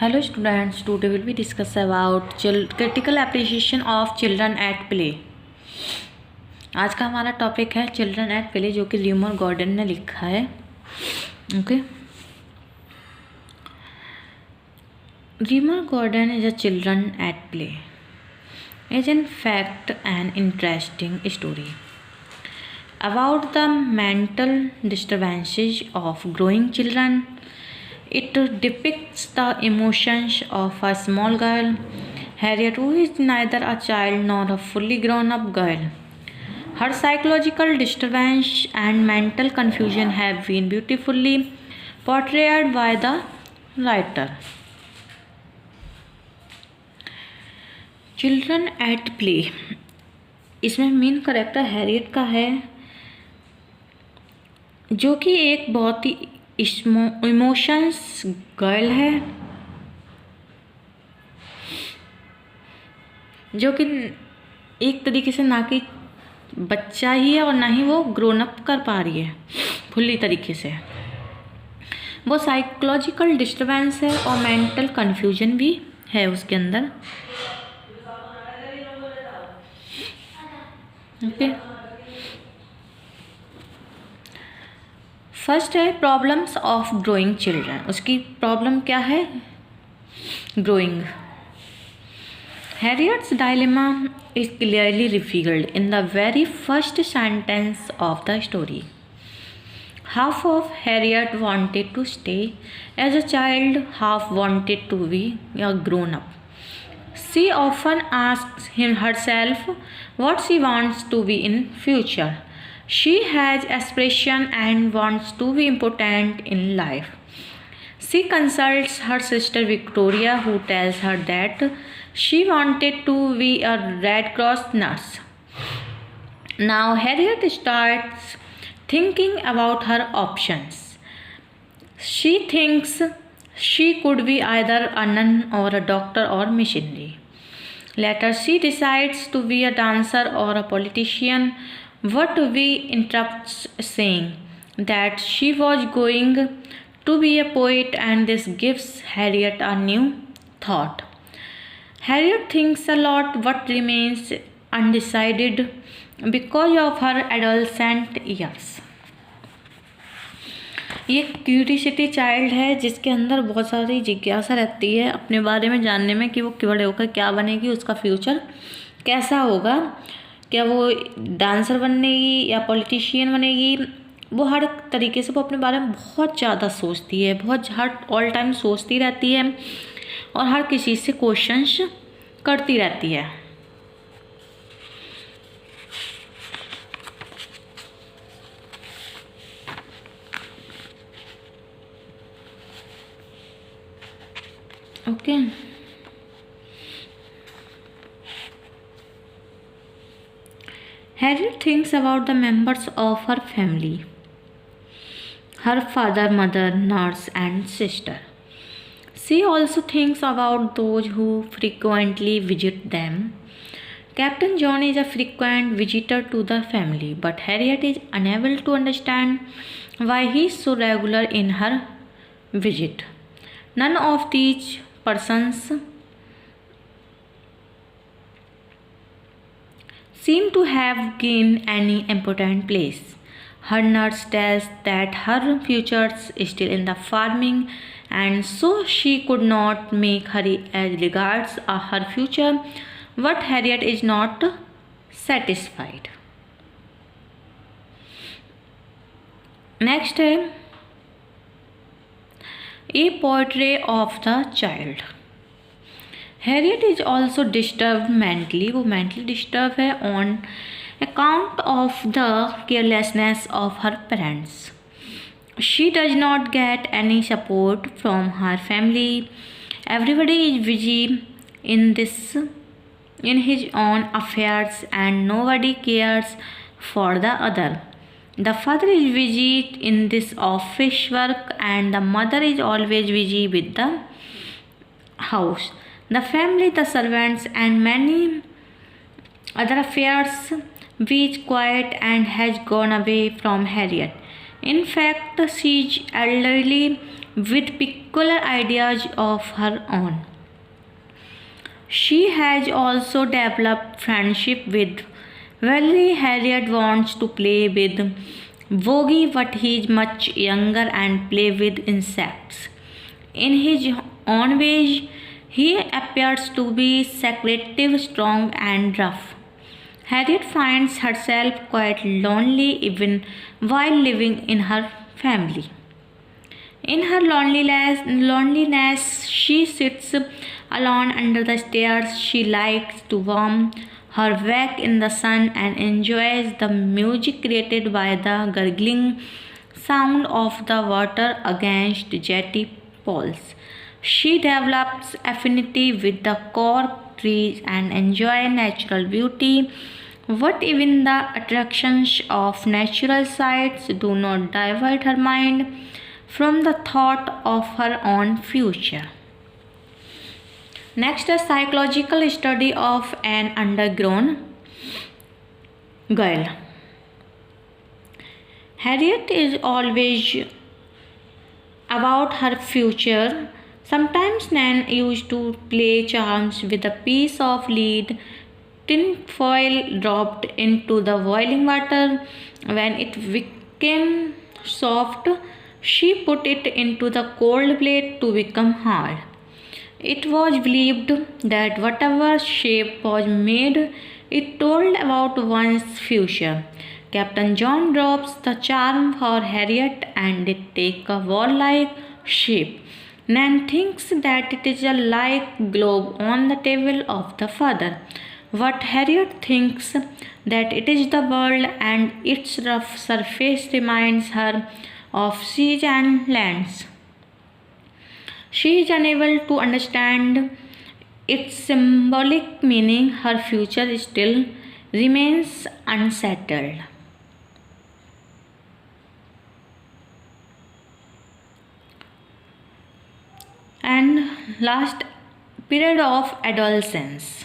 Hello students, today will be discuss about critical appreciation of children at play। आज का हमारा topic है children at play, जो कि र्यूमर गॉर्डन ने लिखा है। Okay, Rumer Gordon is a children at play is in fact an interesting story about the mental disturbances of growing children. It depicts the emotions of a small girl, Harriet, who is neither a child nor a fully grown up girl. Her psychological disturbance and mental confusion have been beautifully portrayed by the writer. Children at play, इसमें main character Harriet का है, जो कि एक बहुत ही emotions girl है, जो कि एक तरीके से ना कि बच्चा ही है और ना ही वो ग्रोन अप कर पा रही है फुल्ली तरीके से। वो साइकोलॉजिकल डिस्टर्बेंस है और मेंटल कन्फ्यूजन भी है उसके अंदर। ओके, फर्स्ट है प्रॉब्लम्स ऑफ ग्रोइंग चिल्ड्रन। उसकी प्रॉब्लम क्या है? Growing. Harriet's dilemma is clearly revealed in the very first sentence of the story. Half of Harriet wanted to stay as a child, half wanted to be a grown up. She often asks herself what she wants to be in future. She has aspiration and wants to be important in life. She consults her sister Victoria, who tells her that she wanted to be a Red Cross nurse. Now Harriet starts thinking about her options. She thinks she could be either a nun or a doctor or missionary. Later she decides to be a dancer or a politician. What we interrupts saying that she was going to be a poet, and this gives Harriet a new thought. Harriet thinks a lot but remains undecided because of her adolescent years. ये curiosity child है, जिसके अंदर बहुत सारी जिज्ञासा रहती है अपने बारे में जानने में कि वो बड़े होकर क्या बनेगी, उसका फ्यूचर कैसा होगा, क्या वो डांसर बनेगी या पॉलिटिशियन बनेगी। वो हर तरीके से वो अपने बारे में बहुत ज़्यादा सोचती है, बहुत हर ऑल टाइम सोचती रहती है और हर किसी से क्वेश्चंस करती रहती है। Okay. Harriet thinks about the members of her family, her father, mother, nurse, and sister. She also thinks about those who frequently visit them. Captain John is a frequent visitor to the family, but Harriet is unable to understand why he is so regular in her visit. None of these persons seem to have gained any important place. Her nurse tells that her future is still in the farming, and so she could not make hurry as regards her future, but Harriet is not satisfied. Next है A portrait of the child. Harriet is also disturbed mentally. वो mentally disturbed है on account of the carelessness of her parents. She does not get any support from her family. Everybody is busy in his own affairs, and nobody cares for the other. The father is busy in this office work, and the mother is always busy with the house, the family, the servants, and many other affairs. She is quiet and has gone away from Harriet. In fact, she is elderly with peculiar ideas of her own. She has also developed friendship with Valerie. Harriet wants to play with Bogey, but he is much younger and play with insects. In his own way, he appears to be secretive, strong, and rough. Harriet finds herself quite lonely even while living in her family. In her loneliness, she sits alone under the stairs. She likes to warm her back in the sun and enjoys the music created by the gurgling sound of the water against jetty poles. She develops affinity with the cork trees and enjoys natural beauty. What even the attractions of natural sights do not divert her mind from the thought of her own future. Next, a psychological study of an undergrown girl. Harriet is always about her future. Sometimes Nan used to play charms with a piece of lead tinfoil dropped into the boiling water. When it became soft, she put it into the cold plate to become hard. It was believed that whatever shape was made, it told about one's future. Captain John drops the charm for Harriet and it takes a warlike shape. Nan thinks that it is a light globe on the table of the father. What Harriet thinks that it is the world, and its rough surface reminds her of seas and lands. She is unable to understand its symbolic meaning. Her future still remains unsettled. And last, period of adolescence.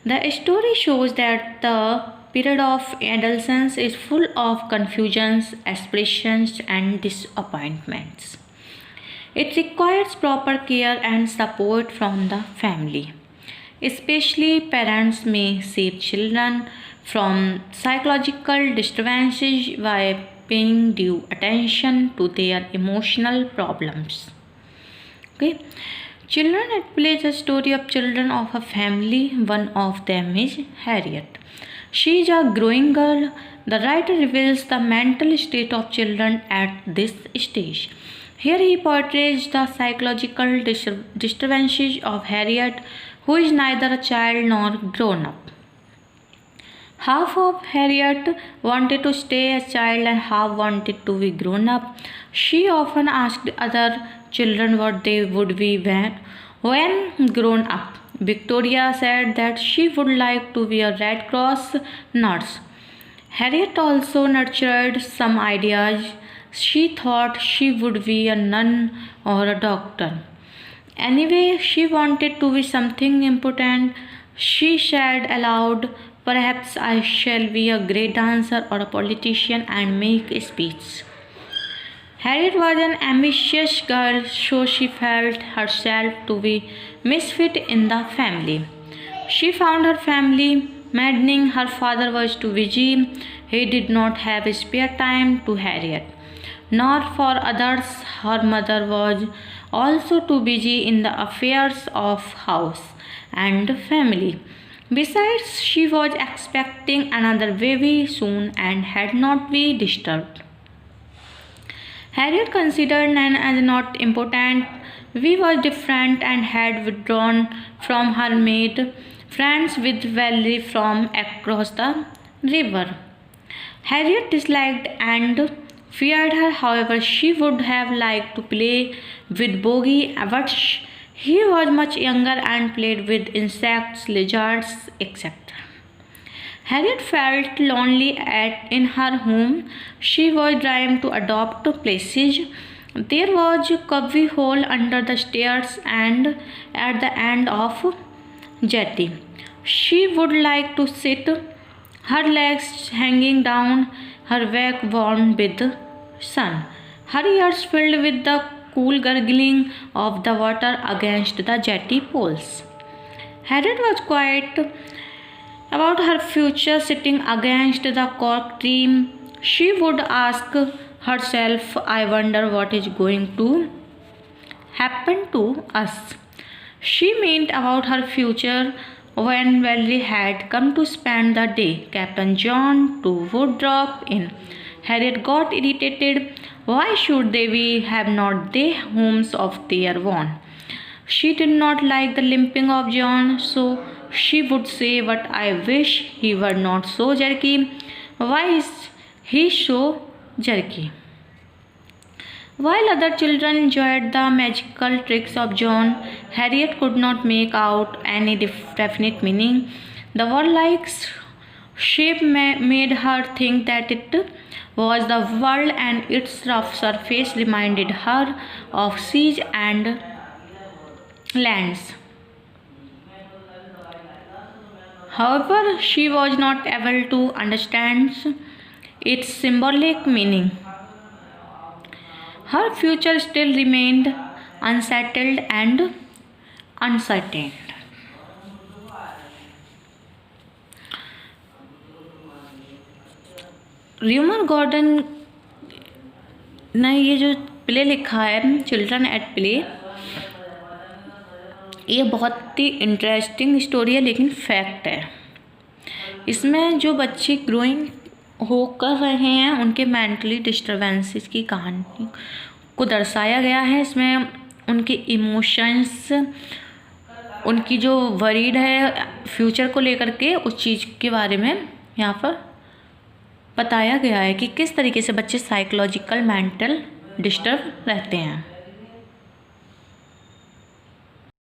The story shows that the period of adolescence is full of confusions, aspirations, and disappointments. It requires proper care and support from the family. Especially parents may save children from psychological disturbances by paying due attention to their emotional problems. Okay. Children at play the story of children of a family. One of them is Harriet. She is a growing girl. The writer reveals the mental state of children at this stage. Here he portrays the psychological disturbances of Harriet, who is neither a child nor grown up. Half of Harriet wanted to stay a child and half wanted to be grown up. She often asked other children what they would be when grown up. Victoria said that she would like to be a Red Cross nurse. Harriet also nurtured some ideas. She thought she would be a nun or a doctor. Anyway, she wanted to be something important. She said aloud, "Perhaps I shall be a great dancer or a politician and make a speech." Harriet was an ambitious girl, so she felt herself to be misfit in the family. She found her family maddening. Her father was too busy. He did not have spare time to Harriet, nor for others. Her mother was also too busy in the affairs of house and family. Besides, she was expecting another baby soon and had not been disturbed. Harriet considered Nan as not important. We were different and had withdrawn from her, made friends with Valerie from across the river. Harriet disliked and feared her. However, she would have liked to play with Bogey, but he was much younger and played with insects, lizards, etc. Harriet felt lonely in her home. She was trying to adopt places. There was a cubby hole under the stairs and at the end of jetty. She would like to sit, her legs hanging down, her back warm with sun, her ears filled with the cool gurgling of the water against the jetty poles. Harriet was quiet about her future sitting against the cork tree. She would ask herself, I wonder what is going to happen to us. She meant about her future when Valerie had come to spend the day. Captain John too would drop in. Harriet got irritated. Why should they have not they homes of their own? She did not like the limping of John, so she would say, but I wish he were not so jerky. Why is he so jerky? While other children enjoyed the magical tricks of John, Harriet could not make out any definite meaning. The wall-like shape made her think that it was the world, and its rough surface reminded her of seas and lands. However, she was not able to understand its symbolic meaning. Her future still remained unsettled and uncertain. Rumer Gordon ने ये जो play लिखा है children at play, ये बहुत ही interesting story है लेकिन fact है। इसमें जो बच्चे ग्रोइंग हो कर रहे हैं उनके मेंटली डिस्टर्बेंसेस की कहानी को दर्शाया गया है। इसमें उनके इमोशंस, उनकी जो वरीड है फ्यूचर को लेकर के, उस चीज़ के बारे में यहाँ पर बताया गया है कि किस तरीके से बच्चे साइकोलॉजिकल मेंटल डिस्टर्ब रहते हैं।